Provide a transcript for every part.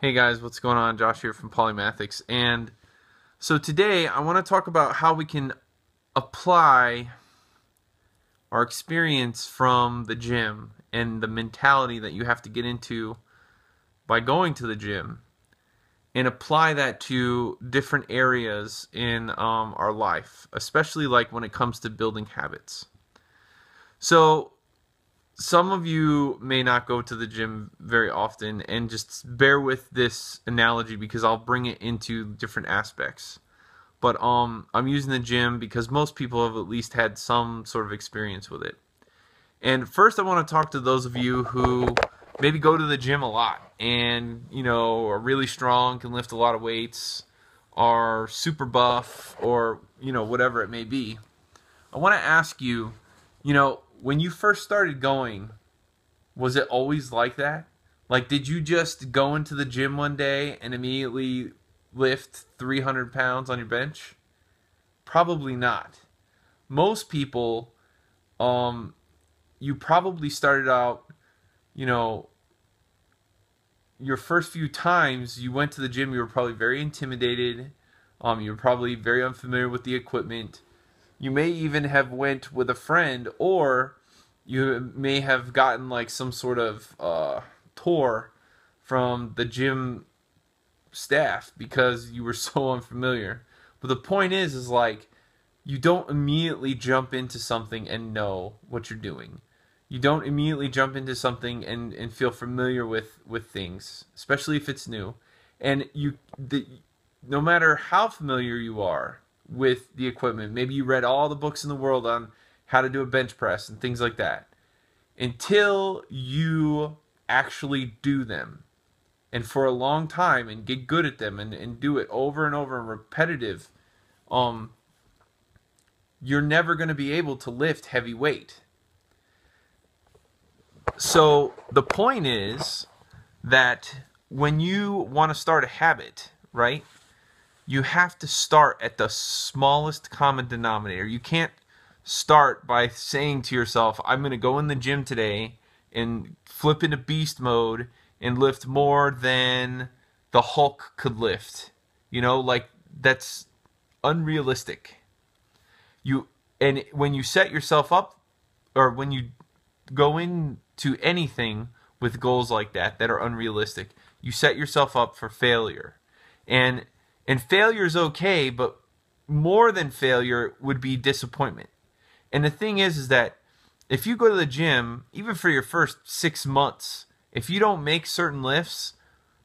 Hey guys, what's going on? Josh here from Polymathics. And so today I want to talk about how we can apply our experience from the gym and the mentality that you have to get into by going to the gym and apply that to different areas in our life, especially like when it comes to building habits. So some of you may not go to the gym very often, and just bear with this analogy because I'll bring it into different aspects. But I'm using the gym because most people have at least had some sort of experience with it. And first I want to talk to those of you who maybe go to the gym a lot and, are really strong, can lift a lot of weights, are super buff, or, whatever it may be. I want to ask you, when you first started going, was it always like that? Like, did you just go into the gym one day and immediately lift 300 pounds on your bench? Probably not. Most people, you probably started out, you know, your first few times you went to the gym, you were probably very intimidated. You were probably very unfamiliar with the equipment. You may even have went with a friend, or you may have gotten like some sort of tour from the gym staff because you were so unfamiliar. But the point is like you don't immediately jump into something and know what you're doing. You don't immediately jump into something and feel familiar with things, especially if it's new. And no matter how familiar you are with the equipment, maybe you read all the books in the world on how to do a bench press and things like that, until you actually do them and for a long time and get good at them and do it over and over and repetitive, um, you're never going to be able to lift heavy weight. So the point is that when you want to start a habit, right, you have to start at the smallest common denominator. You can't start by saying to yourself, I'm going to go in the gym today and flip into beast mode and lift more than the Hulk could lift. Like that's unrealistic. And when you set yourself up, or when you go into anything with goals like that are unrealistic, you set yourself up for failure. And failure is okay, but more than failure would be disappointment. And the thing is that if you go to the gym, even for your first 6 months, if you don't make certain lifts,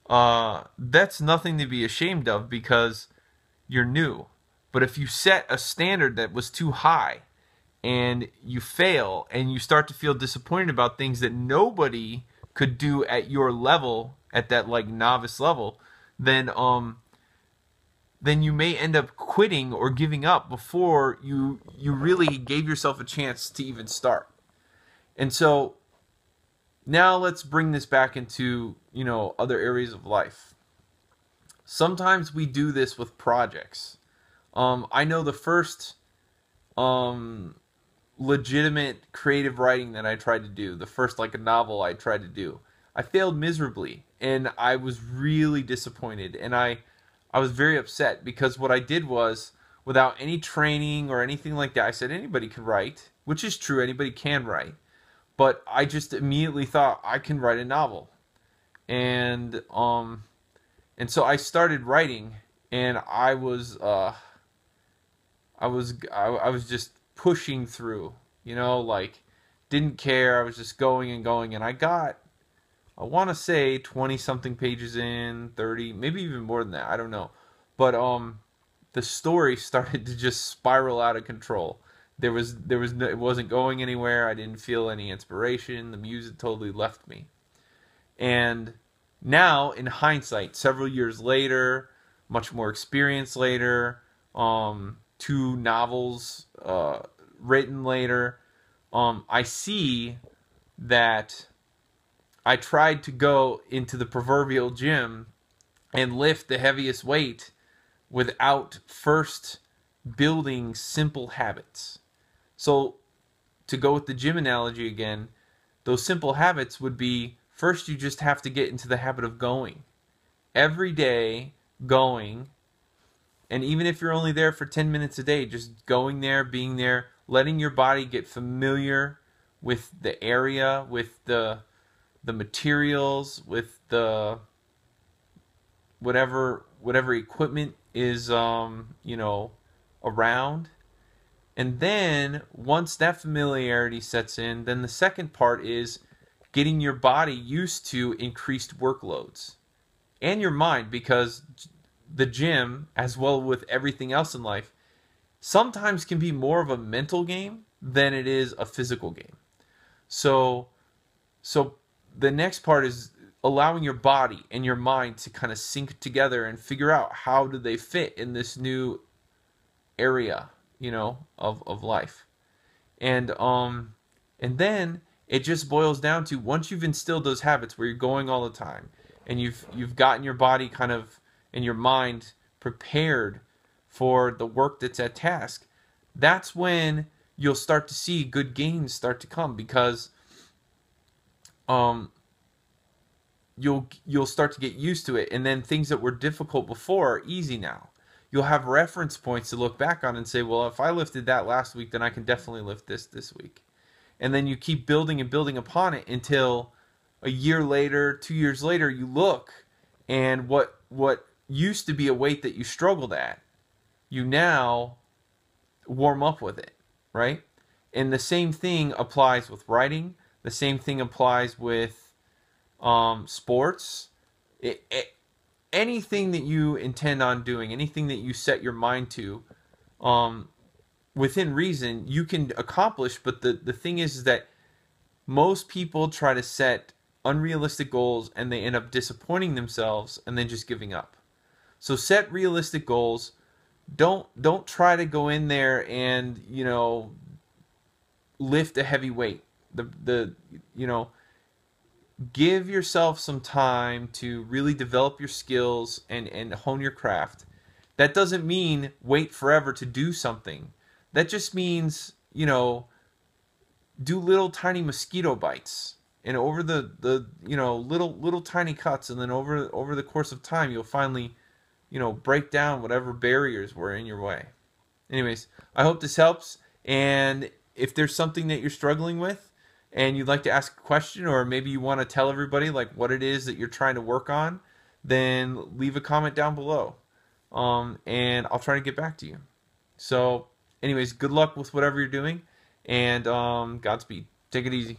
that's nothing to be ashamed of because you're new. But if you set a standard that was too high and you fail and you start to feel disappointed about things that nobody could do at your level, at that like novice level, then you may end up quitting or giving up before you really gave yourself a chance to even start. And so now let's bring this back into, other areas of life. Sometimes we do this with projects. I know the first legitimate creative writing that I tried to do, the first like a novel I tried to do, I failed miserably and I was really disappointed, and I was very upset because what I did was, without any training or anything like that, I said anybody can write, which is true, anybody can write, but I just immediately thought I can write a novel. And so I started writing, and I was just pushing through, like didn't care. I was just going and going, and I want to say 20 something pages in, 30, maybe even more than that. I don't know. But the story started to just spiral out of control. It wasn't going anywhere. I didn't feel any inspiration. The music totally left me. And now, in hindsight, several years later, much more experience later, 2 novels written later, I see that I tried to go into the proverbial gym and lift the heaviest weight without first building simple habits. So, to go with the gym analogy again, those simple habits would be, first you just have to get into the habit of going. every day going, and even if you're only there for 10 minutes a day, just going there, being there, letting your body get familiar with the area, with the materials, with the whatever equipment is around. And then once that familiarity sets in, then the second part is getting your body used to increased workloads and your mind, because the gym, as well with everything else in life, sometimes can be more of a mental game than it is a physical game. So so the next part is allowing your body and your mind to kind of sync together and figure out how do they fit in this new area, of life. And then it just boils down to, once you've instilled those habits where you're going all the time, and you've gotten your body kind of and your mind prepared for the work that's at task, that's when you'll start to see good gains start to come, because um you'll start to get used to it, and then things that were difficult before are easy now. You'll have reference points to look back on and say, well, if I lifted that last week, then I can definitely lift this week. And then you keep building and building upon it until a year later, 2 years later, you look, and what used to be a weight that you struggled at, you now warm up with it, right? And the same thing applies with writing. The same thing applies with sports. Anything that you intend on doing, anything that you set your mind to, within reason, you can accomplish. But the thing is that most people try to set unrealistic goals, and they end up disappointing themselves and then just giving up. So set realistic goals. Don't try to go in there and lift a heavy weight. Give yourself some time to really develop your skills and hone your craft. That doesn't mean wait forever to do something. That just means, do little tiny mosquito bites, and over the little tiny cuts, and then over the course of time, you'll finally, break down whatever barriers were in your way. Anyways, I hope this helps. And if there's something that you're struggling with, and you'd like to ask a question, or maybe you want to tell everybody like what it is that you're trying to work on, then leave a comment down below, and I'll try to get back to you. So anyways, good luck with whatever you're doing, and Godspeed. Take it easy.